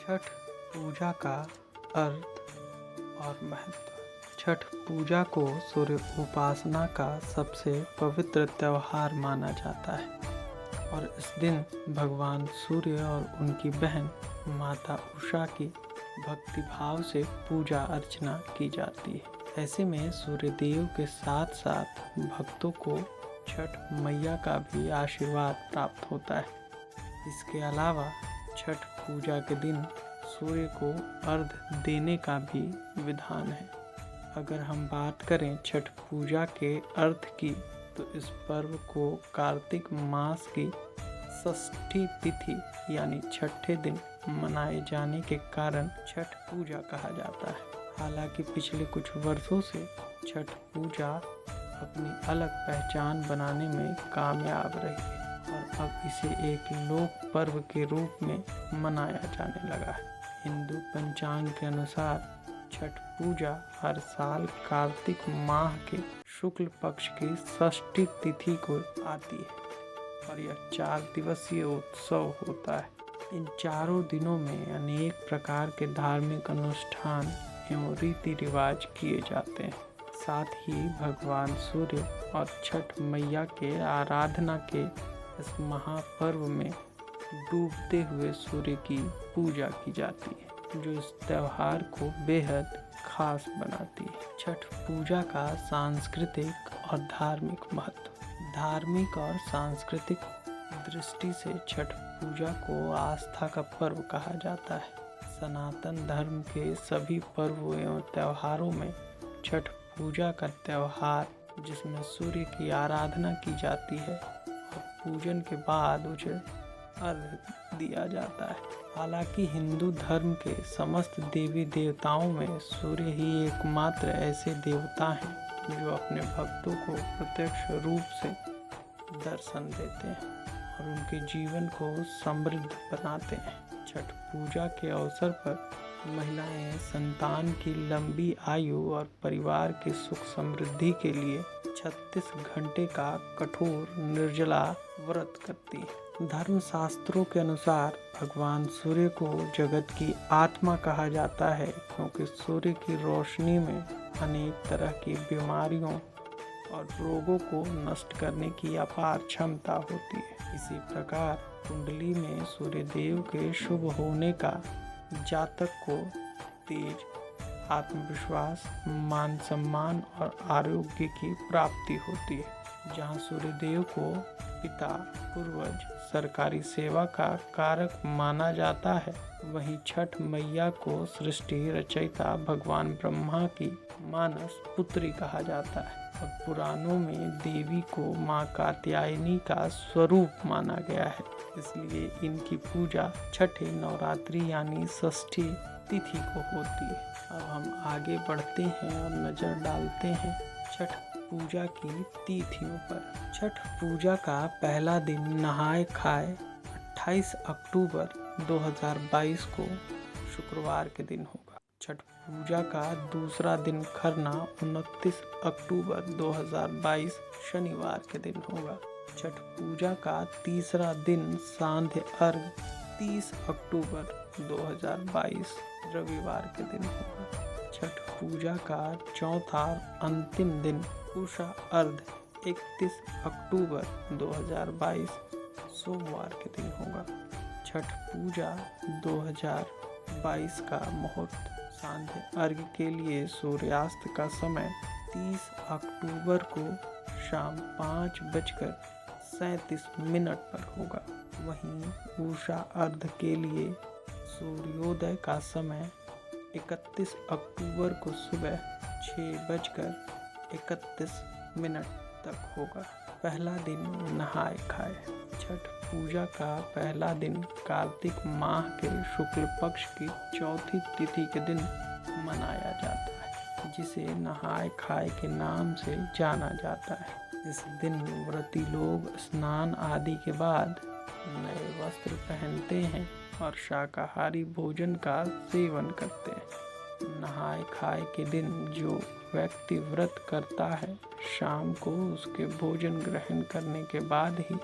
छठ पूजा का अर्थ और महत्व। छठ पूजा को सूर्य उपासना का सबसे पवित्र त्योहार माना जाता है और इस दिन भगवान सूर्य और उनकी बहन माता उषा की भक्ति भाव से पूजा अर्चना की जाती है। ऐसे में सूर्य देव के साथ साथ भक्तों को छठ मैया का भी आशीर्वाद प्राप्त होता है। इसके अलावा छठ पूजा के दिन सूर्य को अर्घ्य देने का भी विधान है। अगर हम बात करें छठ पूजा के अर्थ की, तो इस पर्व को कार्तिक मास की षष्ठी तिथि यानी छठे दिन मनाए जाने के कारण छठ पूजा कहा जाता है। हालांकि पिछले कुछ वर्षों से छठ पूजा अपनी अलग पहचान बनाने में कामयाब रही है और अब इसे एक लोक पर्व के रूप में मनाया जाने लगा है। हिंदू पंचांग के अनुसार छठ पूजा हर साल कार्तिक माह के शुक्ल पक्ष की षष्ठी तिथि को आती है और यह 4 दिवसीय उत्सव होता है। इन चारों दिनों में अनेक प्रकार के धार्मिक अनुष्ठान एवं रीति रिवाज किए जाते हैं। साथ ही भगवान सूर्य और छठ मैया के आराधना के इस महापर्व में डूबते हुए सूर्य की पूजा की जाती है, जो इस त्योहार को बेहद खास बनाती है। छठ पूजा का सांस्कृतिक और धार्मिक महत्व। धार्मिक और सांस्कृतिक दृष्टि से छठ पूजा को आस्था का पर्व कहा जाता है। सनातन धर्म के सभी पर्वों एवं त्योहारों में छठ पूजा का त्योहार, जिसमें सूर्य की आराधना की जाती है और पूजन के बाद उसे अर्घ्य दिया जाता है। हालांकि हिंदू धर्म के समस्त देवी देवताओं में सूर्य ही एकमात्र ऐसे देवता हैं जो अपने भक्तों को प्रत्यक्ष रूप से दर्शन देते हैं और उनके जीवन को समृद्ध बनाते हैं। छठ पूजा के अवसर पर महिलाएं संतान की लंबी आयु और परिवार की सुख समृद्धि के लिए 36 घंटे का कठोर निर्जला व्रत करती है। धर्म शास्त्रों के अनुसार भगवान सूर्य को जगत की आत्मा कहा जाता है, क्योंकि सूर्य की रोशनी में अनेक तरह की बीमारियों और रोगों को नष्ट करने की अपार क्षमता होती है। इसी प्रकार कुंडली में सूर्य देव के शुभ होने का जातक को तेज, आत्मविश्वास, मान सम्मान और आरोग्य की प्राप्ति होती है। जहाँ सूर्य देव को पिता, पूर्वज, सरकारी सेवा का कारक माना जाता है, वहीं छठ मैया को सृष्टि रचयिता भगवान ब्रह्मा की मानस पुत्री कहा जाता है और पुराणों में देवी को माँ कात्यायनी का स्वरूप माना गया है। इसलिए इनकी पूजा छठे नवरात्रि यानी षष्ठी तिथि को होती है। अब हम आगे बढ़ते हैं और नजर डालते हैं छठ पूजा की तिथियों पर। छठ पूजा का पहला दिन नहाय खाए 28 अक्टूबर 2022 को शुक्रवार के दिन होगा। छठ पूजा का दूसरा दिन खरना 29 अक्टूबर 2022 शनिवार के दिन होगा। छठ पूजा का तीसरा दिन सांध्य अर्घ 30 अक्टूबर 2022 रविवार के दिन होगा। छठ पूजा का चौथा अंतिम दिन उषा अर्घ 31 अक्टूबर 2022 सोमवार के दिन होगा। छठ पूजा 2022 का मुहूर्त सांध्य अर्घ के लिए सूर्यास्त का समय 30 अक्टूबर को शाम 5:37 पर होगा। वहीं उषा अर्घ के लिए सूर्योदय का समय 31 अक्टूबर को सुबह 6:31 तक होगा। पहला दिन नहाय खाए। छठ पूजा का पहला दिन कार्तिक माह के शुक्ल पक्ष की चौथी तिथि के दिन मनाया जाता है, जिसे नहाय खाए के नाम से जाना जाता है। इस दिन व्रती लोग स्नान आदि के बाद नए वस्त्र पहनते हैं और शाकाहारी भोजन का सेवन करते हैं। नहाय खाए के दिन जो व्यक्ति व्रत करता है, शाम को उसके भोजन ग्रहण करने के बाद ही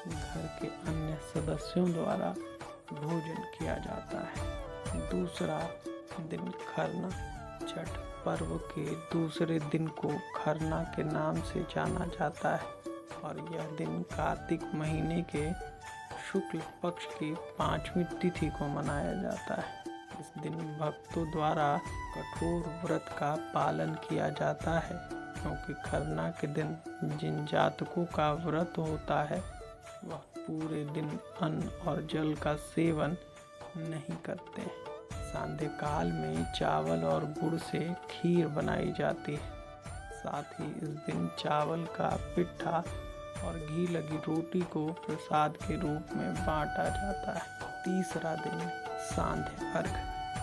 घर के अन्य सदस्यों द्वारा भोजन किया जाता है। दूसरा दिन खरना। छठ पर्व के दूसरे दिन को खरना के नाम से जाना जाता है और यह दिन कार्तिक महीने के शुक्ल पक्ष की 5वीं तिथि को मनाया जाता है। इस दिन भक्तों द्वारा कठोर व्रत का पालन किया जाता है, क्योंकि खरना के दिन जिन जातकों का व्रत होता है वह पूरे दिन अन्न और जल का सेवन नहीं करते हैं। सांध्य काल में चावल और गुड़ से खीर बनाई जाती है। साथ ही इस दिन चावल का पिट्ठा और घी लगी रोटी को प्रसाद के रूप में बांटा जाता है। तीसरा दिन सांध्य अर्घ।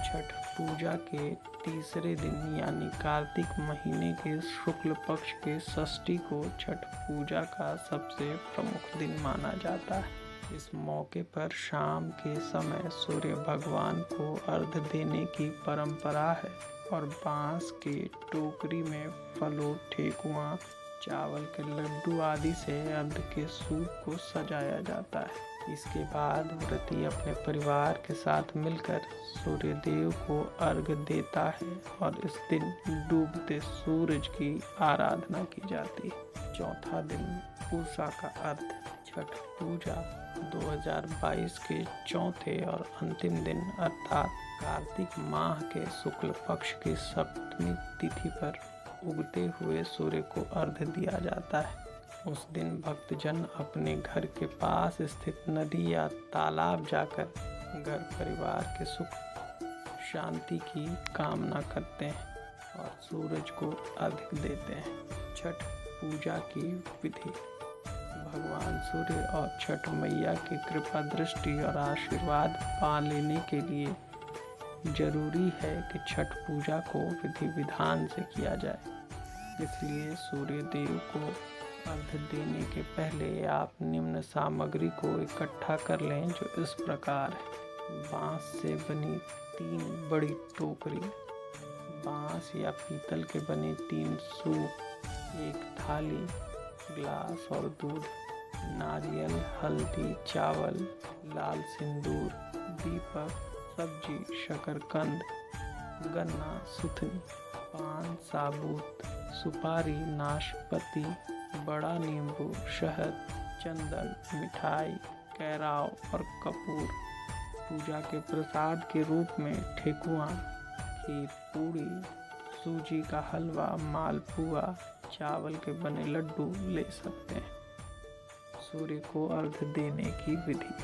छठ पूजा के तीसरे दिन यानी कार्तिक महीने के शुक्ल पक्ष के षष्ठी को छठ पूजा का सबसे प्रमुख दिन माना जाता है। इस मौके पर शाम के समय सूर्य भगवान को अर्घ्य देने की परंपरा है और बांस के टोकरी में फलों, ठेकुआ, चावल के लड्डू आदि से अर्घ्य के सूप को सजाया जाता है। इसके बाद व्रती अपने परिवार के साथ मिलकर सूर्य देव को अर्घ्य देता है और इस दिन डूबते सूरज की आराधना की जाती है। चौथा दिन पूसा का अर्थ। छठ पूजा 2022 के चौथे और अंतिम दिन अर्थात कार्तिक माह के शुक्ल पक्ष की सप्तमी तिथि पर उगते हुए सूर्य को अर्घ्य दिया जाता है। उस दिन भक्तजन अपने घर के पास स्थित नदी या तालाब जाकर घर परिवार के सुख शांति की कामना करते हैं और सूरज को अर्घ्य देते हैं। छठ पूजा की विधि। भगवान सूर्य और छठ मैया की कृपा दृष्टि और आशीर्वाद पा लेने के लिए जरूरी है कि छठ पूजा को विधि विधान से किया जाए। इसलिए सूर्य देव को अर्घ्य देने के पहले आप निम्न सामग्री को इकट्ठा कर लें, जो इस प्रकार है। बांस से बनी 3 बड़ी टोकरी, बांस या पीतल के बने 3 सूप, 1 थाली, ग्लास और दूध, नारियल, हल्दी, चावल, लाल सिंदूर, दीपक, सब्जी, शकरकंद, गन्ना, सुथनी, पान, साबुत, सुपारी, नाशपाती, बड़ा नींबू, शहद, चंदन, मिठाई, कैराव और कपूर। पूजा के प्रसाद के रूप में ठेकुआ, खीर, पूड़ी, सूजी का हलवा, मालपुआ, चावल के बने लड्डू ले सकते हैं। सूर्य को अर्घ्य देने की विधि।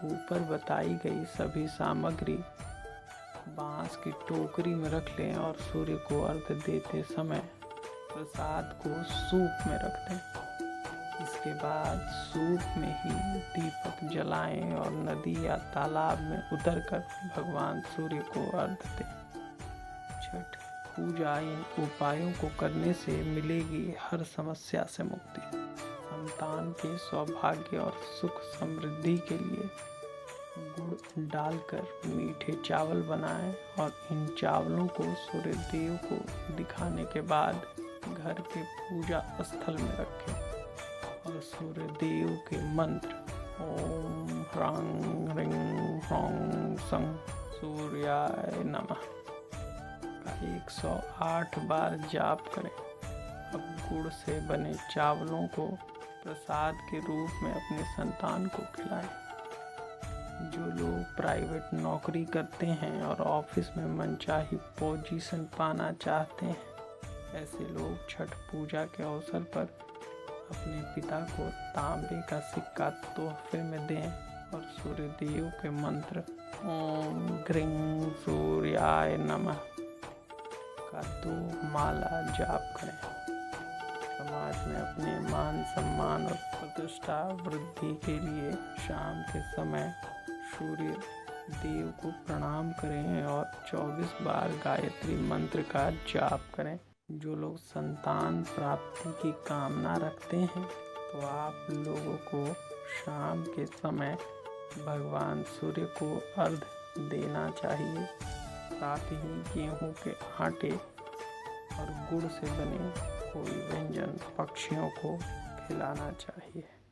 ऊपर बताई गई सभी सामग्री बांस की टोकरी में रख लें और सूर्य को अर्घ्य देते समय प्रसाद को सूप में रख दें। इसके बाद सूप में ही दीपक जलाएं और नदी या तालाब में उतरकर भगवान सूर्य को अर्घ्य दें। छठ पूजा इन उपायों को करने से मिलेगी हर समस्या से मुक्ति। संतान के सौभाग्य और सुख समृद्धि के लिए गुड़ डालकर मीठे चावल बनाएं और इन चावलों को सूर्य देव को दिखाने के बाद घर के पूजा स्थल में रखें और सूर्य देव के मंत्र ओम ह्रांग रिंग ह्रौंग सं सूर्याय नमः का 108 बार जाप करें। अब गुड़ से बने चावलों को प्रसाद के रूप में अपने संतान को खिलाएं। जो लोग प्राइवेट नौकरी करते हैं और ऑफिस में मनचाही पोजीशन पाना चाहते हैं, ऐसे लोग छठ पूजा के अवसर पर अपने पिता को तांबे का सिक्का तोहफे में दें और सूर्य देव के मंत्र ओम ग्रीं सूर्याय नमः का 2 माला जाप करें। समाज में अपने मान सम्मान और प्रतिष्ठा वृद्धि के लिए शाम के समय सूर्य देव को प्रणाम करें और 24 बार गायत्री मंत्र का जाप करें। जो लोग संतान प्राप्ति की कामना रखते हैं तो आप लोगों को शाम के समय भगवान सूर्य को अर्घ्य देना चाहिए। साथ ही गेहूं के आटे और गुड़ से बने कोई व्यंजन पक्षियों को खिलाना चाहिए।